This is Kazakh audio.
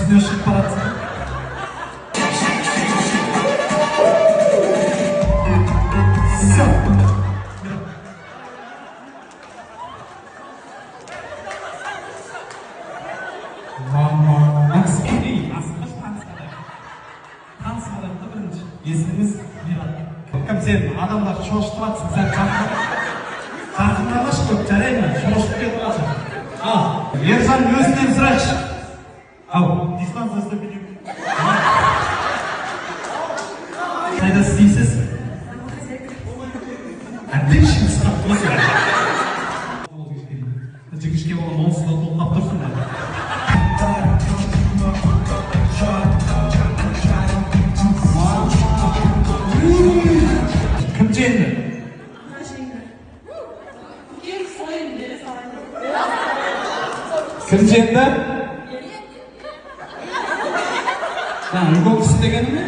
үстіне шығып баратсың. Таныс адамды бірінші есіміңіз кім сен адамдар шошытып жатсың, сен жақындамашы көп жарайды, шошытып кетіп жатсың. Ержан өзінен сұрайықшы. Ау, дистанция ұстап кетемін. Қайда істейсіз? Отлично ұстап тұрсың. Жігішке болған онсыз да тоқтап тұрсың ба? Кім жеңді? Кім жеңді? Үлкен кісі дегенім не?